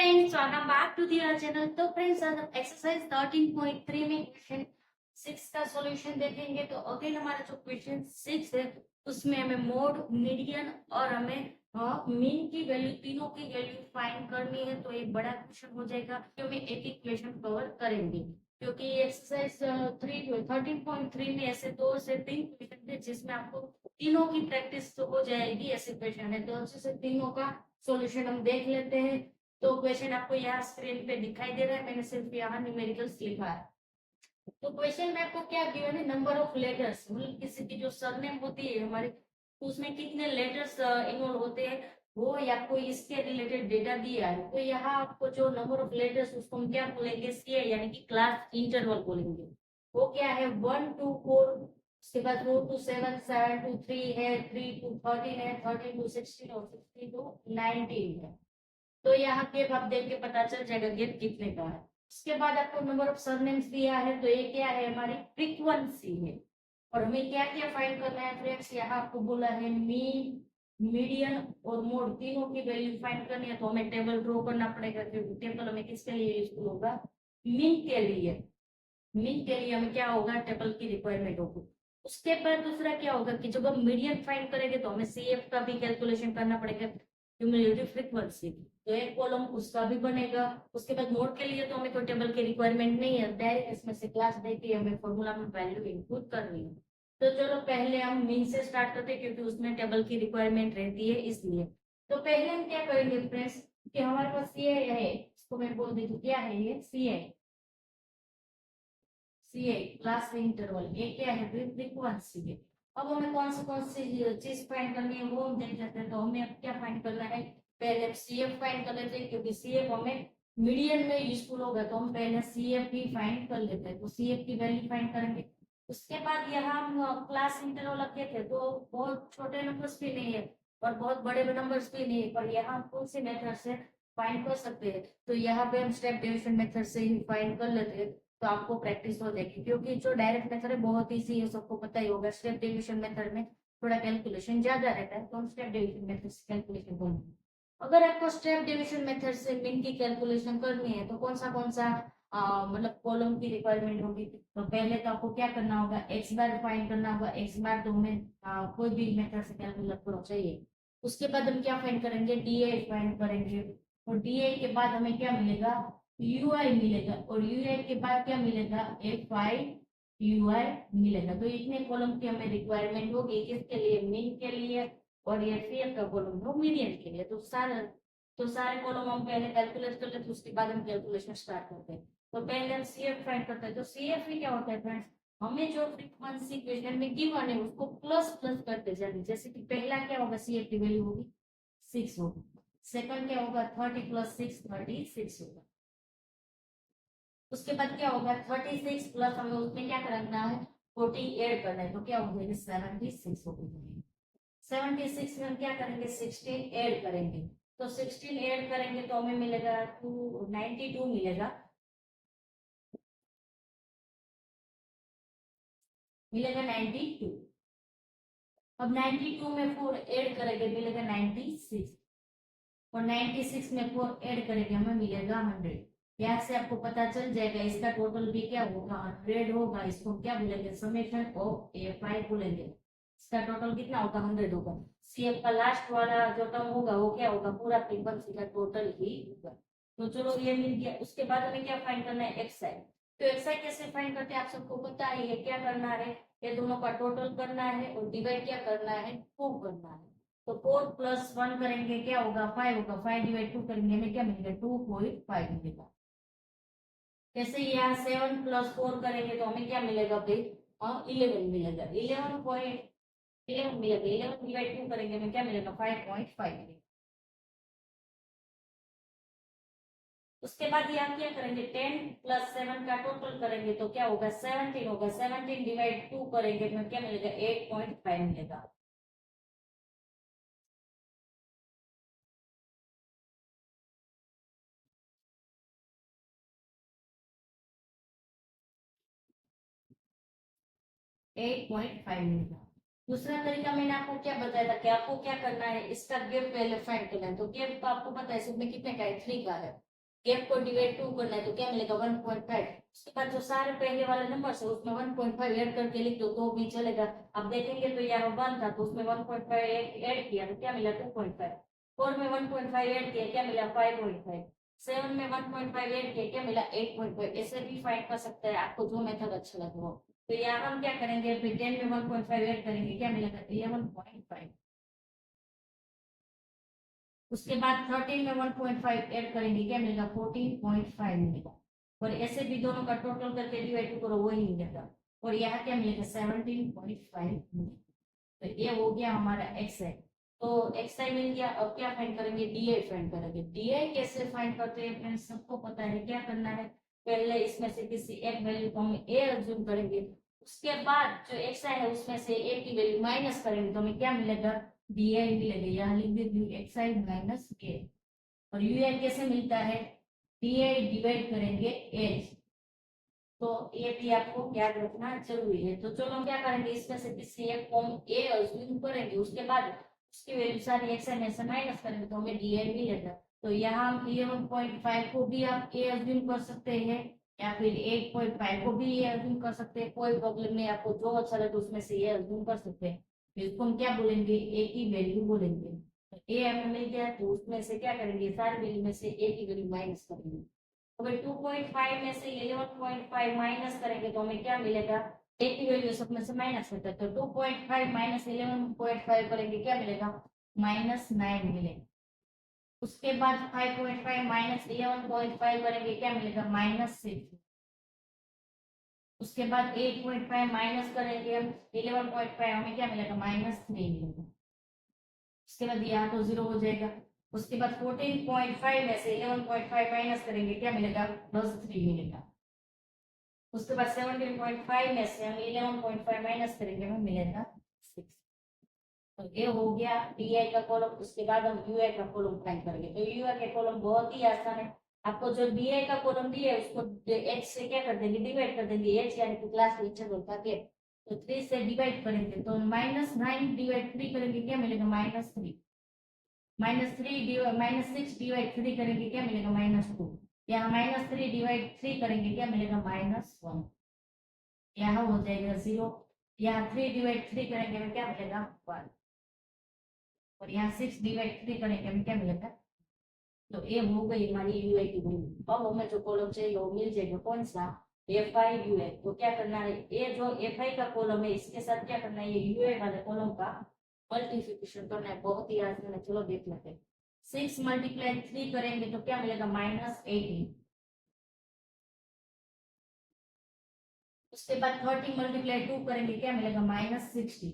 Friends, स्वागत back to their channel. तो friends, आज हम एक्सरसाइज 13.3 में क्वेश्चन 6 का सॉल्यूशन देखेंगे। तो अगेन हमारा जो क्वेश्चन 6 है उसमें हमें मोड, मीडियन और हमें मीन की वैल्यू, तीनों की वैल्यू फाइंड करनी है। तो एक बड़ा क्वेश्चन हो जाएगा कि हमें एक एक क्वेश्चन कवर करेंगे, क्योंकि एक्सरसाइज 13.3 में ऐसे 2 से 3 क्वेश्चन थे जिसमें आपको तीनों की प्रैक्टिस तो हो जाएगी। ऐसे क्वेश्चन है तो अच्छे से तीनों का सॉल्यूशन हम देख लेते हैं। तो क्वेश्चन आपको यहाँ स्क्रीन पे दिखाई दे रहा है, मैंने सिर्फ यहाँ न्यूमेरिकल्स लिखा है। तो क्वेश्चन में आपको क्या गिवन है, नंबर ऑफ लेटर्स, मतलब किसी की जो सरनेम होती है हमारी, तो उसमें कितने लेटर्स इन्वॉल्व होते हैं वो आपको इसके रिलेटेड डेटा दिया है। तो यहाँ आपको जो नंबर ऑफ लेटर्स उसको हम क्या बोलेंगे, सी यानी कि क्लास इंटरवल बोलेंगे। वो क्या है 1 to 4, उसके बाद 4 to 7, 7 to 3 है, 3 to 13 है, 13 to 16 और 16 to 19 है। तो यहाँ गेप आप देख के पता चल जाएगा गेप कितने का है। उसके बाद आपको नंबर ऑफ सरनेम्स दिया है, तो ये क्या है, हमारी फ्रीक्वेंसी है। और हमें क्या क्या फाइंड करना है फ्रेंड्स, यहाँ आपको बोला है मीन, मीडियन और मोड, तीनों की वैल्यू फाइंड करनी है। तो हमें टेबल ड्रॉ करना पड़ेगा, क्योंकि टेबल हमें किसके लिए यूजफुल होगा, मीन के लिए। मीन के लिए हमें क्या होगा, टेबल की रिक्वायरमेंट होगी। उसके बाद दूसरा क्या होगा कि जब हम मीडियन फाइंड करेंगे तो हमें सीएफ का भी कैलकुलेशन करना पड़ेगा, क्यूमुलेटिव फ्रीक्वेंसी। तो एक कॉलम उसका भी बनेगा। उसके बाद मोड के लिए तो हमें कोई टेबल की रिक्वायरमेंट नहीं है, डायरेक्ट इसमें से क्लास देके हमें फॉर्मूला में वैल्यू इनपुट करनी है। तो चलो पहले हम मीन से स्टार्ट करते हैं, क्योंकि उसमें टेबल की रिक्वायरमेंट रहती है इसलिए। तो पहले हम क्या करेंगे फ्रेंड्स, कि हमारे पास सी है, इसको मैं बोल देती हूँ क्या है, ये सी है, सी है क्लास इंटरवल। ये क्या है, फ्रीक्वेंसी है। अब हमें कौन सी चीज फाइंड करनी है वो हम देख लेते हैं। तो हमें अब क्या फाइंड करना है, पहले सीएफ फाइंड कर लेते हैं, क्योंकि सीएफ हमें मीडियन में यूजफुल होगा। तो हम पहले सीएफ ही फाइंड कर लेते हैं। तो सीएफ की वैल्यू फाइंड करेंगे। उसके बाद यहाँ हम क्लास इंटरवल रखे थे, तो बहुत छोटे नंबर्स भी नहीं है और बहुत बड़े नंबर्स भी नहीं है, पर यहाँ हम कौन सी मेथड से फाइंड कर सकते हैं। तो यहाँ पे हम स्टेप डिविजन मेथड से ही फाइंड कर लेते हैं। तो आपको प्रैक्टिस हो जाएगी, क्योंकि जो डायरेक्ट मेथड है बहुत इजी है, सबको पता ही होगा। स्टेप डिविजन मेथड में थोड़ा कैलकुलेशन ज्यादा रहता है, तो हम स्टेप डिविजन मेथड से कैलकुलेशन करेंगे। अगर आपको स्टेप डिविजन मेथड से मिन की कैलकुलेशन करनी है तो कौन सा मतलब कॉलम की रिक्वायरमेंट होगी। तो पहले तो आपको क्या करना होगा, एक्स बार फाइंड करना होगा। एक्स बार तो हमें कोई भी मेथड से कैलकुलेट करना चाहिए। उसके बाद हम क्या फाइंड करेंगे, डी आई फाइंड करेंगे। और डी आई के बाद हमें क्या मिलेगा, यूआई मिलेगा। और यूआई के बाद क्या मिलेगा, एफ आई यूआई मिलेगा। तो इतने कॉलम की हमें रिक्वायरमेंट होगी, किसके लिए, मीन के लिए। और ये सीएफ का कॉलम हो मीडियन के लिए। तो सारे कॉलम हम पहले कैलकुलेट कर लेते, उसके बाद हम कैलकुलेशन स्टार्ट करते हैं। तो पहले हम सीएफ फाइंड करते हैं। तो सीएफ ही क्या होता है फ्रेंड्स, हमें जो फ्रीक्वेंसी क्वेश्चन में गिवन है उसको प्लस प्लस करते जाते। जैसे कि पहला क्या होगा, सीएफ की वैल्यू होगी 6 होगी। सेकंड क्या होगा, 30 + 6 36 होगा। उसके बाद क्या होगा, 36 प्लस हमें उसमें क्या करना है, 40 ऐड करना है। तो क्या हो जाएगा, 76 हो जाएगा। 76 में हम क्या करेंगे, 16 ऐड करेंगे। तो 16 ऐड करेंगे तो हमें मिलेगा 92 मिलेगा 92। अब 92 में 4 ऐड करेंगे मिलेगा 96। और 96 में 4 ऐड करेंगे हमें मिलेगा 100। यहाँ से आपको पता चल जाएगा इसका टोटल भी क्या होगा, 100 होगा। इसको क्या बोलेंगे, समेशन ऑफ एफ आई बोलेंगे। इसका टोटल कितना होगा, 100 होगा। सीएफ का लास्ट वाला जो टर्म होगा वो क्या होगा, पूरा फ्रीक्वेंसी का टोटल ही होगा। तो चलो ये मिल गया। उसके बाद हमें क्या फाइंड करना है, एक्स आई। तो एक्स आई कैसे फाइंड करते हैं आप सबको पता ही है। क्या करना है, ये दोनों का टोटल करना है और डिवाइड क्या करना है, 2 करना है। तो 4 + 1 करेंगे क्या होगा, 5 होगा। 5 / 2 करेंगे हमें क्या मिलेगा, 2.5 मिलेगा। जैसे यहाँ 7 + 4 करेंगे तो हमें क्या मिलेगा भाई, 11 मिलेगा। 11 मिलेगा। 11 / 2 करेंगे हमें क्या मिलेगा, 5.5 मिलेगा। उसके बाद यहाँ क्या करेंगे, 10 + 7 का टोटल करेंगे तो क्या होगा, 17 होगा। 17 / 2 करेंगे तो क्या मिलेगा, 8.5 मिलेगा। मिलेगा। दूसरा तरीका मैंने आपको क्या बताया था कि आपको क्या करना है, इसका गिव पहले फाइंड करना है। तो गिव तो आपको पता है इसमें कितने का है, 3 का है। गैप को डिवाइड 2 करना है तो क्या मिलेगा 1.5। उसके बाद जो सारे पहले वाले नंबर है उसमें 1.5 ऐड करके लिख दो तो भी चलेगा। अब देखेंगे तो यहाँ 1 था तो उसमें 1.5 ऐड किया तो क्या मिला 2.5। 4 में 1.5 ऐड किया क्या मिला 5.5। 7 में 1.5 ऐड किया क्या मिला 8.5। ऐसे भी फाइंड कर सकते हैं, आपको जो मेथड अच्छा लगे वो। तो यहाँ हम क्या करेंगे, फिर 10 में 1.5 ऐड करेंगे क्या मिलेगा 11.5। उसके बाद 13 में 1.5 ऐड करेंगे क्या मिलेगा 14.5 मिलेगा। और ऐसे भी दोनों का टोटल करके डिवाइड करो वही मिलेगा। और यहाँ क्या मिलेगा 17.5 मिलेगा। तो ये हो गया हमारा एक्स है। तो एक्स आई मिल गया। अब क्या फाइंड करेंगे, डी आई फाइंड करेंगे। डी आई कैसे फाइंड करते हैं फ्रेंड्स, सबको पता है क्या करना है। पहले इसमें से किसी एक वैल्यू को हम ए अज्यूम करेंगे, उसके बाद जो एक्स आई है उसमें से ए की वैल्यू माइनस करेंगे तो हमें क्या मिलेगा डी आई मिलेगा। यहाँ लिख देती हूँ एक्स आई माइनस ए। और यू आई कैसे मिलता है, डी आई डिवाइड करेंगे एज। तो ये भी आपको याद रखना जरूरी है। तो चलो हम क्या करेंगे, इसमें से किसी एक फॉर्म ए अज्यूम करेंगे, उसके बाद उसकी वैल्यू सारी एक्स में से माइनस करेंगे तो हमें डी एन मिलेगा। तो यहाँ हम 11.5 को भी आप ए अज्यूम कर सकते हैं या फिर 8.5 को भी ए अज्यूम कर सकते हैं, कोई प्रॉब्लम नहीं। आपको जो अच्छा लगे उसमें से ए अज्यूम कर सकते हैं। तो इसको हम क्या बोलेंगे, ए की वैल्यू बोलेंगे। तो ए हमें मिल गया तो उसमें से क्या करेंगे, सारी वैल्यू में से ए की वैल्यू माइनस करेंगे। अगर 2.5 में से 11.5 माइनस करेंगे तो हमें क्या मिलेगा, ए की वैल्यू सब में से माइनस करते हैं तो 2.5 माइनस 11.5 करेंगे क्या मिलेगा -9 मिलेगा। उसके बाद 5.5 माइनस 11.5 करेंगे क्या मिलेगा -6। उसके बाद 8.5 माइनस करेंगे हम 11.5 हमें क्या मिलेगा -3 मिलेगा। उसके बाद यहाँ तो 0 हो जाएगा। उसके बाद 14.5 में से 11.5 माइनस करेंगे क्या मिलेगा +3 मिलेगा। उसके बाद 17.5 में से हम 11.5 माइनस करेंगे हमें मिलेगा 6। तो ये हो गया डी आई का कॉलम। उसके बाद हम यू आई का कॉलम फाइंड करेंगे। तो यू आई का कॉलम बहुत ही आसान है। आपको जो डी आई का कॉलम दिया है उसको एच से क्या कर देंगे, डिवाइड कर देंगे। एच यानी कि क्लास टीचर होता है तो 3 से डिवाइड करेंगे तो -9 डिवाइड 3 करेंगे क्या मिलेगा -3। -6 डिवाइड 3 करेंगे क्या मिलेगा -2। यहाँ -3 डिवाइड 3 करेंगे क्या मिलेगा -1। यहाँ हो जाएगा 0। यहाँ 3 डिवाइड 3 करेंगे हमें क्या मिलेगा 1। और यहाँ 6 डिवाइड 3 करेंगे हमें क्या मिलेगा। तो ये हो गई हमारी यू आई की वैल्यू। अब हमें जो कॉलम चाहिए वो मिल जाएगा कौन सा, एफ आई यू आई। तो क्या करना है, ये जो एफ आई का कॉलम है इसके साथ क्या करना है, ये यू आई वाले कॉलम का मल्टीप्लिकेशन करना है। बहुत ही आसान है, चलो देख लेते हैं। 6 मल्टीप्लाई 3 करेंगे तो क्या मिलेगा -18। उसके बाद 30 मल्टीप्लाई 2 करेंगे क्या मिलेगा -60।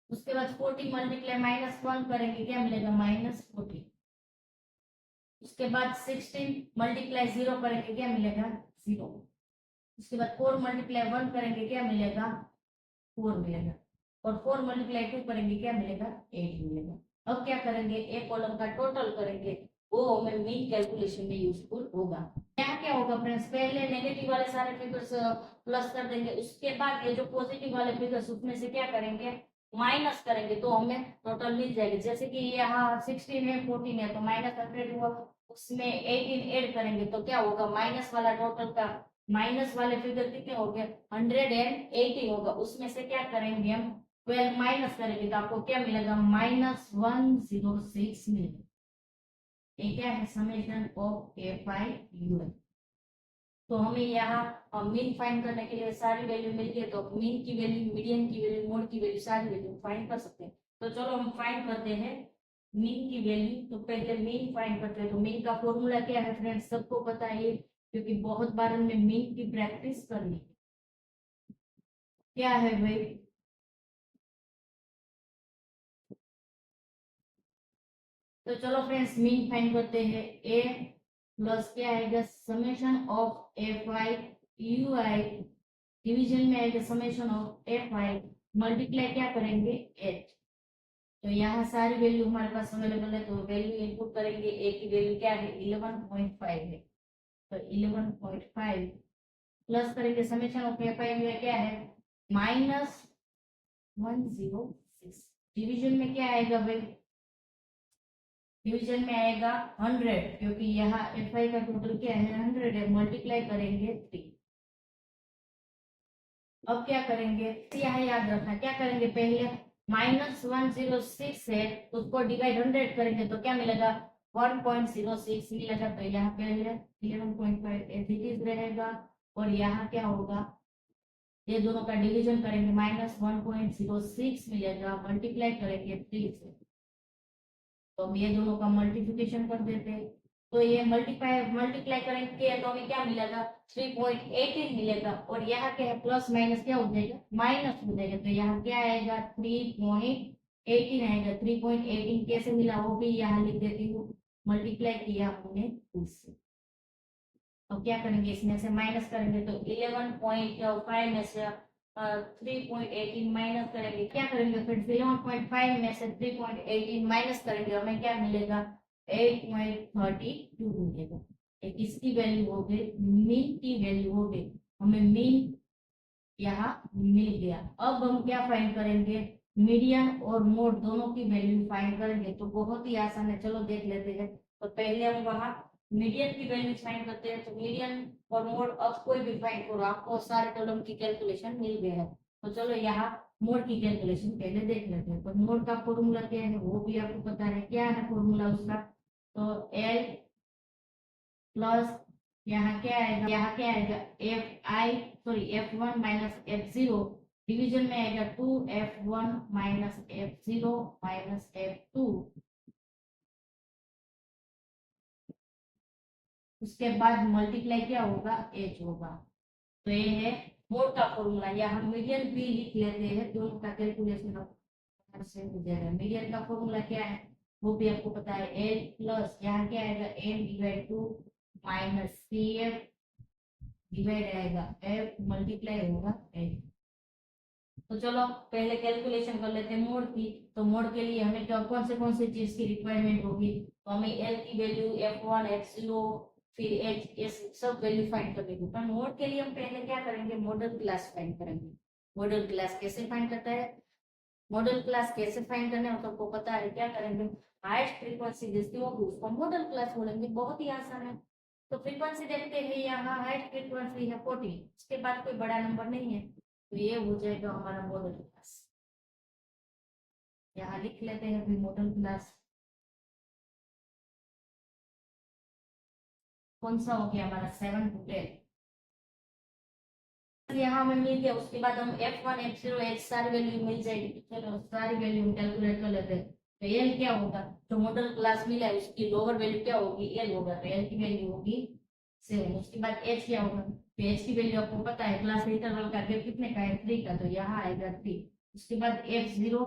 उसके बाद 40 मल्टीप्लाई -1 करेंगे क्या मिलेगा -40। उसके बाद 16 मल्टीप्लाई 0 करेंगे क्या मिलेगा 0। उसके बाद 4 मल्टीप्लाई 1 करेंगे क्या मिलेगा 4 मिलेगा। और 4 मल्टीप्लाई 2 करेंगे क्या मिलेगा 8 मिलेगा। अब क्या करेंगे, एक कॉलम का टोटल करेंगे, वो हमें मीन कैलकुलेशन में यूजफुल होगा। क्या क्या होगा फ्रेंड्स, पहले नेगेटिव वाले सारे फिगर्स प्लस कर देंगे। उसके बाद ये जो पॉजिटिव वाले फिगर्स उसमें से क्या करेंगे माइनस करेंगे तो हमें टोटल मिल जाएगी। जैसे कि यहाँ 16 है 14 है तो -100 हुआ, उसमें 18 ऐड करेंगे तो क्या होगा माइनस वाला टोटल का माइनस वाले फिगर कितने हो गए 180 होगा। उसमें से क्या करेंगे हम 12 माइनस करेंगे तो आपको क्या मिलेगा -106 मिलेगा। ये क्या है summation of F I U I. तो हमें यहाँ मीन फाइंड करने के लिए सारी वैल्यू मिल गई तो मीन की वैल्यू, मीडियन की वैल्यू, मोड की वैल्यू, सारी वैल्यू फाइंड कर सकते हैं। तो चलो हम फाइंड करते हैं मीन की वैल्यू। तो पहले मीन फाइंड करते हैं। तो मीन का फॉर्मूला क्या है फ्रेंड्स, सबको पता है क्योंकि बहुत बार हमने मीन की प्रैक्टिस करनी है। क्या है भाई, तो चलो फ्रेंड्स मीन फाइंड करते हैं। ए प्लस क्या आएगा summation of F I U I, division में आएगा summation of F I, multiply क्या करेंगे एच। तो यहाँ सारी वैल्यू हमारे पास अवेलेबल है तो वैल्यू इनपुट करेंगे। ए की वैल्यू क्या है 11.5 है तो 11.5 प्लस करेंगे समेशन ऑफ एफ आई में क्या है -106। डिवीजन में क्या आएगा भाई डिवीजन में आएगा 100 क्योंकि यहाँ fi का टोटल क्या है 100 है, मल्टीप्लाई करेंगे 3। अब क्या करेंगे, यहाँ याद रखना क्या करेंगे, पहले -106 है उसको डिवाइड 100 करेंगे तो क्या मिलेगा 1.06 मिलेगा। तो यहाँ पहले 11.5 एज इट इज रहेगा और यहाँ क्या होगा, ये दोनों का डिवीजन करेंगे -1.06 मिलेगा, मल्टीप्लाई करेंगे 3 से। तो हम ये दोनों का मल्टीप्लिकेशन कर देते हैं तो ये मल्टीप्लाई करेंगे तो हमें क्या मिलेगा 3.18 मिलेगा और यहाँ क्या है प्लस माइनस क्या हो जाएगा माइनस हो जाएगा। तो यहाँ क्या आएगा 3.18 आएगा। 3.18 कैसे मिला वो भी यहाँ लिख देती हूँ, मल्टीप्लाई किया हमने उससे। तो क्या करेंगे इसमें से माइनस करेंगे तो 11.5 में से 3.18 माइनस करेंगे, क्या करेंगे फिर 11.5 में से 3.18 माइनस करेंगे हमें क्या मिलेगा 8.32 मिलेगा। एक इसकी वैल्यू हो गई, मीन की वैल्यू हो गई, हमें मीन यहाँ मिल गया। अब हम क्या फाइंड करेंगे, मीडियन और मोड दोनों की वैल्यू फाइंड करेंगे। तो बहुत ही आसान है, चलो देख लेते हैं। तो पहले हम वहाँ मीडियन की वैल्यू फाइंड करते हैं। तो मीडियन और मोड अब कोई भी फाइंड करो, आपको सारे कॉलम की कैलकुलेशन मिल गए है। तो चलो यहाँ मोड की कैलकुलेशन पहले देख लेते हैं। तो मोड का फॉर्मूला क्या है वो भी आपको पता है, क्या है फॉर्मूला उसका, तो एल प्लस यहाँ क्या आएगा F1 माइनस F0, डिवीजन में आएगा 2F1 minus F0 minus F2। उसके बाद मल्टीप्लाई क्या होगा H होगा। तो ये है मोड का फॉर्मूला, या हम मीडियन भी लिख लेते हैं, दोनों का कैलकुलेशन से हो जाएगा। मीडियन का फॉर्मूला क्या है वो भी आपको पता है, L प्लस यहाँ क्या आएगा M divide 2 minus CF divide आएगा F मल्टीप्लाई होगा H। तो चलो पहले कैलकुलेशन कर लेते हैं मोड की। तो मोड के लिए हमें क्या कौन से चीज की रिक्वायरमेंट होगी, तो हमें L की वैल्यू F1 F0 फिर H ये सब वैल्यू फाइंड करनी है। पर मोड के लिए हम पहले क्या करेंगे, मॉडल क्लास फाइंड करेंगे। मॉडल क्लास कैसे फाइंड करता है, मॉडल क्लास कैसे फाइंड करना है सबको पता है। क्या करेंगे, हाईएस्ट फ्रीक्वेंसी जिसकी होगी उसको मॉडल क्लास बोलेंगे, बहुत ही आसान है। तो फ्रीक्वेंसी देखते हैं, यहाँ हाईएस्ट फ्रीक्वेंसी है 40, उसके बाद कोई बड़ा नंबर नहीं है, तो ये हो जाएगा हमारा मॉडल क्लास। यहाँ लिख लेते हैं भी मॉडल क्लास कौन सा हो गया हमारा 7 to 10। यहाँ हमें मिल गया, उसके बाद हम F1 F0 H सारी वैल्यू मिल जाएगी। चलो सारी वैल्यू हम कैलकुलेट कर लेते हैं। तो L क्या होगा, जो मॉडल क्लास मिला है उसकी लोअर वैल्यू क्या होगी L होगा, तो L की वैल्यू होगी 7। उसके बाद H क्या होगा, तो H की वैल्यू आपको पता है, क्लास इंटरवल का गैप कितने का है 3 का, तो यहाँ आएगा 3। उसके बाद F0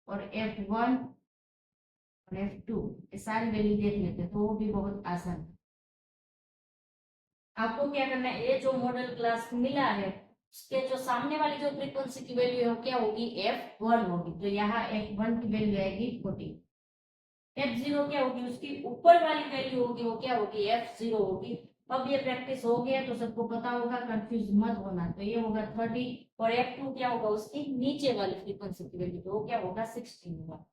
और F1 और F2 ये सारी वैल्यू देख लेते हैं, तो वो भी बहुत आसान है। आपको क्या करना है, ये जो मॉडल क्लास मिला है उसके जो सामने वाली जो फ्रीक्वेंसी की वैल्यू है क्या होगी F1 होगी, तो यहाँ F1 की वैल्यू आएगी 40। F0 क्या होगी, उसकी ऊपर वाली वैल्यू होगी वो क्या होगी F0 होगी। अब ये प्रैक्टिस हो गया तो सबको पता होगा, कंफ्यूज मत होना। तो ये होगा 30 और F2 क्या होगा, उसकी नीचे वाली फ्रीक्वेंसी की वैल्यू, तो वो क्या होगा 16 होगा।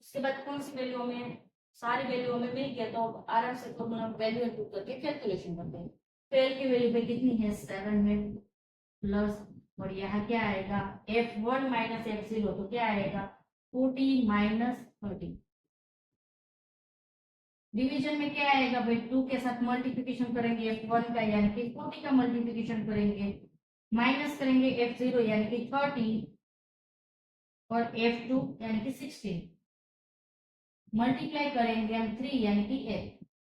उसके बाद कौन सी वैल्यू हमें, सारी वैल्यू हमें मिल गया, तो आराम से फॉर्मूला वैल्यू इनपुट करके कैलकुलेशन करते हैं। तो एल की वैल्यू पे कितनी है 7 में प्लस, और यहाँ क्या आएगा F1 माइनस F0, तो क्या आएगा 40 माइनस 30। डिवीजन में क्या आएगा भाई, 2 के साथ मल्टीप्लिकेशन करेंगे F1 का यानी कि 40 का मल्टीप्लिकेशन करेंगे, माइनस करेंगे F0 यानी कि 30 और F2 यानी कि 16, मल्टीप्लाई करेंगे हम 3 यानी कि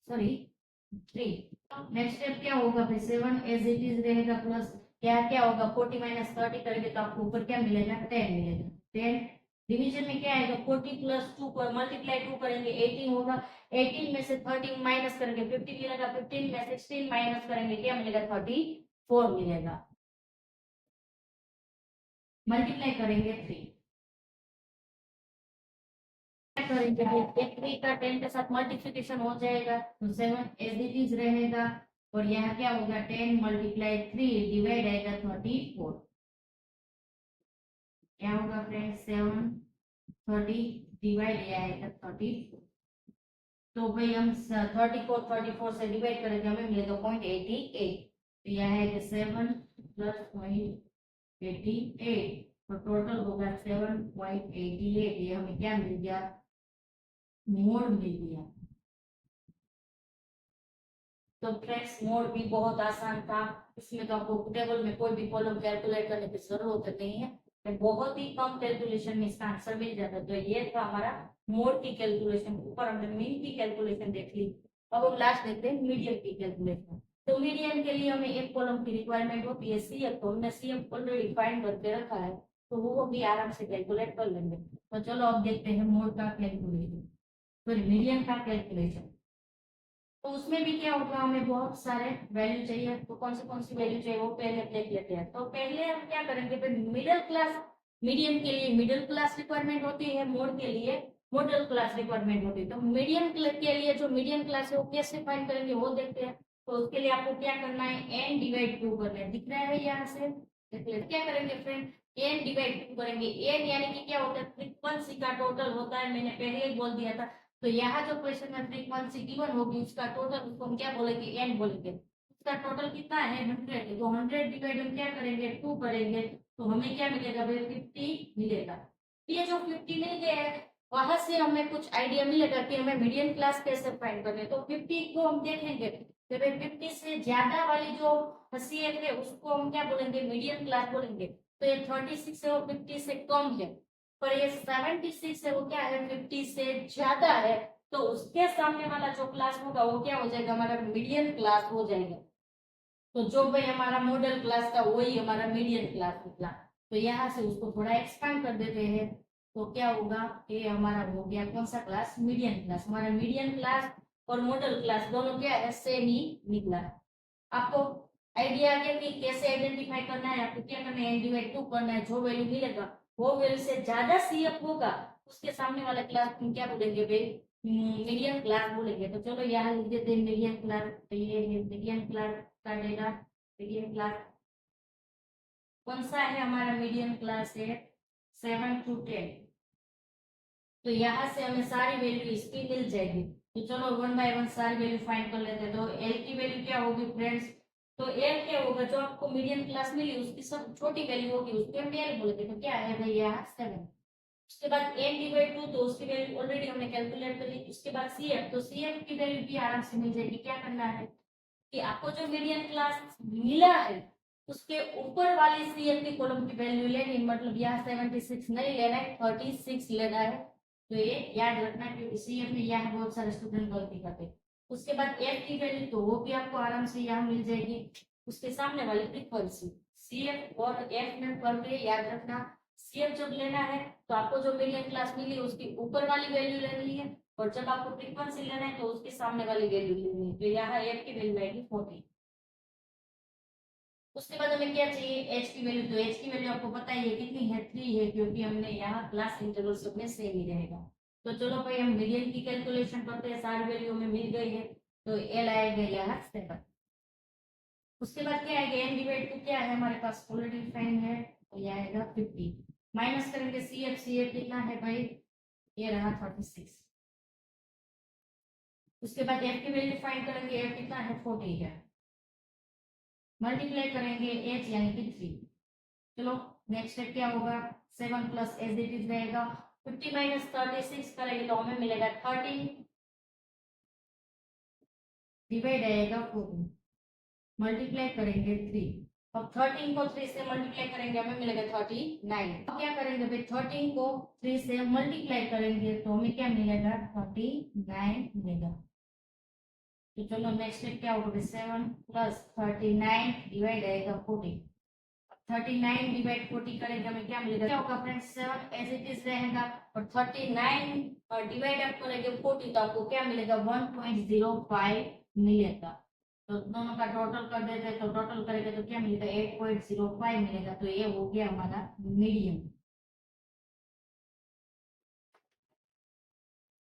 3। नेक्स्ट स्टेप क्या होगा भाई 7 एज इट इज रहेगा प्लस क्या होगा 40 माइनस 30 करेंगे तो आपको ऊपर क्या मिलेगा 10 मिलेगा। 10 डिवीजन में क्या आएगा 40 प्लस 2 पर मल्टीप्लाई 2 करेंगे 18 होगा। 18 में से 30 माइनस करेंगे 50 मिलेगा। 15 में 16 माइनस करेंगे क्या मिलेगा 34 मिलेगा। मल्टीप्लाई करेंगे 3 करेंगे, 3 का 10 के साथ मल्टीप्लिकेशन हो जाएगा तो 7 एज इट इज रहेगा और यहाँ क्या होगा 10 मल्टीप्लाई 3 डिवाइड आएगा 34। क्या होगा फ्रेंड्स 7 30 डिवाइड आएगा 34। तो भाई हम 34 से डिवाइड करेंगे, हमें मिलेगा 0.88। तो यह है कि 7 प्लस 0.88, तो टोटल होगा 7.88। ये हमें क्या मिल गया, मोड मिल गया। तो फ्रेंड्स मोड भी बहुत आसान था, इसमें तो आपको टेबल में कोई भी कॉलम कैलकुलेट करने की जरूरत नहीं है, तो बहुत ही कम कैलकुलेशन में इसका आंसर मिल जाता है। तो ये था हमारा मोड की कैलकुलेशन। ऊपर हमने मीन की कैलकुलेशन देख ली, अब हम लास्ट देखते हैं मीडियन की कैलकुलेशन। तो मीडियन के लिए हमें एक कॉलम की रिक्वायरमेंट होती है सीएफ, तो हमने सीएफ ऑलरेडी फाइंड करके रखा है, तो वो भी आराम से कैलकुलेट कर लेंगे। तो चलो अब देखते हैं मोड का कैलकुलेशन, फिर मीडियन का कैलकुलेशन। तो उसमें भी क्या होगा, हमें बहुत सारे वैल्यू चाहिए, तो कौन सी वैल्यू चाहिए वो पहले देख लेते हैं। तो पहले हम क्या करेंगे, फिर मिडिल क्लास, मीडियम के लिए मिडिल क्लास रिक्वायरमेंट होती है, मोड के लिए मॉडल क्लास रिक्वायरमेंट होती है। तो मीडियम के लिए जो मीडियम क्लास है वो कैसे फाइंड करेंगे वो देखते हैं। तो उसके लिए आपको क्या करना है, एन डिवाइड टू करना है, दिख रहा है यहाँ से देख लेते। क्या करेंगे फ्रेंड, एन डिवाइड टू करेंगे। एन यानी कि क्या होता है, फ्रीक्वेंसी का टोटल होता है, मैंने पहले ही बोल दिया था। तो यहाँ जो क्वेश्चन में फ्रीक्वेंसी गिवन होगी उसका टोटल, उसको हम क्या बोलेंगे, एन बोलेंगे। उसका टोटल कितना है, 100। तो 100 डिवाइड हम क्या करेंगे, 2 करेंगे, तो हमें क्या मिलेगा भाई, 50 मिलेगा। ये जो 50 मिल गया है, वहां से हमें कुछ आइडिया मिलेगा कि हमें मीडियम क्लास कैसे फाइंड करनी है। तो 50 को हम देखेंगे, तो भाई 50 से ज्यादा वाली जो सीएफ है उसको हम क्या बोलेंगे, मीडियम क्लास बोलेंगे। तो ये 36 है वो 50 से कम है, पर ये 76 है वो क्या है, 50 से ज्यादा है। तो उसके सामने वाला जो क्लास होगा वो क्या हो जाएगा, हमारा मीडियम क्लास हो जाएगा। तो जो भाई हमारा मॉडल क्लास था वही हमारा मीडियम क्लास निकला। तो यहाँ से उसको थोड़ा एक्सपांड कर देते हैं, तो क्या होगा, ये हमारा हो गया कौन सा क्लास, मीडियम क्लास। हमारा मीडियम क्लास और मॉडल क्लास दोनों क्या है, सेम ही निकला। आपको आइडिया आ गया कि कैसे आइडेंटिफाई करना है, आपको क्या करना है, डिवाइड टू करना है, जो वैल्यू मिलेगा वो वैल्यू से ज्यादा सीएफ होगा उसके सामने वाला क्लास हम क्या बोलेंगे भाई, मीडियम क्लास बोलेंगे। तो चलो यहाँ लिख देते हैं मीडियम क्लास। तो ये है मीडियम क्लास का डेटा। मीडियम क्लास कौन सा है, हमारा मीडियम क्लास है 7 to 10। तो यहाँ से हमें सारी वैल्यू इसकी मिल जाएगी। तो चलो वन बाय वन सारी वैल्यू फाइंड कर लेते हैं। तो एल की वैल्यू क्या होगी फ्रेंड्स, तो एल क्या होगा, जो आपको मीडियम क्लास मिली उसकी सब छोटी वैल्यू होगी उसको हम एल बोलेंगे। तो क्या है भैया 7। उसके बाद एन डिवाइड टू, तो उसकी वैल्यू ऑलरेडी हमने कैलकुलेट कर ली। उसके बाद सीएफ, तो सीएफ की वैल्यू भी आराम से मिल जाएगी। क्या करना है कि आपको जो मीडियम क्लास मिला है उसके ऊपर वाली सीएफ की कॉलम की वैल्यू लेनी, मतलब यहाँ 76 नहीं लेना है, 36 लेना है। तो ये याद रखना, क्योंकि सीएफ में यहाँ बहुत सारे स्टूडेंट गलती करते हैं। उसके बाद एफ की वैल्यू, तो वो भी आपको आराम से यहाँ मिल जाएगी। उसके सामने वाली फ्रीक्वेंसी, सीएफ और एफ में फर्क है, याद रखना। सीएफ जब लेना है तो आपको जो मीडियम क्लास मिली उसकी ऊपर वाली वैल्यू लेनी है, और जब आपको फ्रीक्वेंसी लेना है तो उसके सामने वाली वैल्यू लेनी है। तो यहाँ एफ की वैल्यू आएगी 40। उसके बाद हमें क्या चाहिए, एच की वैल्यू। तो एच की वैल्यू आपको पता ही है कितनी है, 3 है, क्योंकि हमने यहाँ क्लास इंटरवल सब में सेम ही रहेगा। तो चलो भाई हम मीडियन की कैलकुलेशन करते हैं, सारी वैल्यू हमें मिल गई है। तो एल आएगा यहाँ 7। उसके बाद क्या आएगा, एन डिवाइड टू क्या है हमारे पास ऑलरेडी फाइन है, तो ये आएगा 50। माइनस करेंगे सीएफ, सीएफ कितना है भाई, ये रहा 36। उसके बाद एफ की वैल्यू फाइंड करेंगे, एफ कितना है 40 है। मल्टीप्लाई करेंगे एच यानी कि 3। चलो नेक्स्ट स्टेप क्या होगा, 7 प्लस एज इट इज रहेगा। 50 माइनस 36 करेंगे तो हमें मिलेगा 13, डिवाइड आएगा 14, मल्टीप्लाई करेंगे 3। अब 13 को 3 से मल्टीप्लाई करेंगे हमें मिलेगा 39। अब क्या करेंगे भाई, 13 को 3 से मल्टीप्लाई करेंगे तो हमें क्या मिलेगा, 39 मिलेगा। तो चलो नेक्स्ट स्टेप क्या होगा, 7 प्लस 39 डिवाइड आएगा 40। 39 डिवाइड 40 करेंगे हमें क्या मिलेगा, क्या होगा फ्रेंड्स, 7 एज इट इज रहेगा, और 39 और डिवाइड आप करेंगे 40 तो आपको क्या मिलेगा, 1.05 मिलेगा। तो दोनों का टोटल कर देते हैं, तो टोटल करेंगे तो क्या मिलेगा, 8.05 मिलेगा। तो ये हो गया हमारा मीडियम।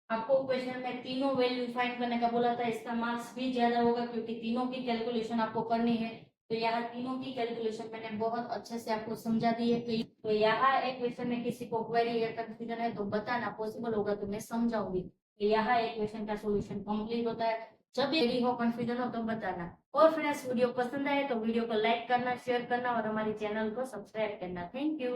आपको क्वेश्चन में तीनों वैल्यू फाइंड करने का बोला था, इसका मार्क्स भी ज्यादा होगा क्योंकि तीनों की कैलकुलेशन आपको करनी है। तो यहाँ तीनों की कैलकुलेशन मैंने बहुत अच्छे से आपको समझा दी है। तो यहाँ एक क्वेश्चन में किसी को क्वेरी या कंफ्यूजन है तो बताना, पॉसिबल होगा तो मैं समझाऊंगी। यहाँ एक क्वेश्चन का सॉल्यूशन कंप्लीट होता है। जब यदि हो कंफ्यूजन हो तो बताना। और फ्रेंड्स वीडियो पसंद आए तो वीडियो को लाइक करना, शेयर करना और हमारी चैनल को सब्सक्राइब करना। Thank you.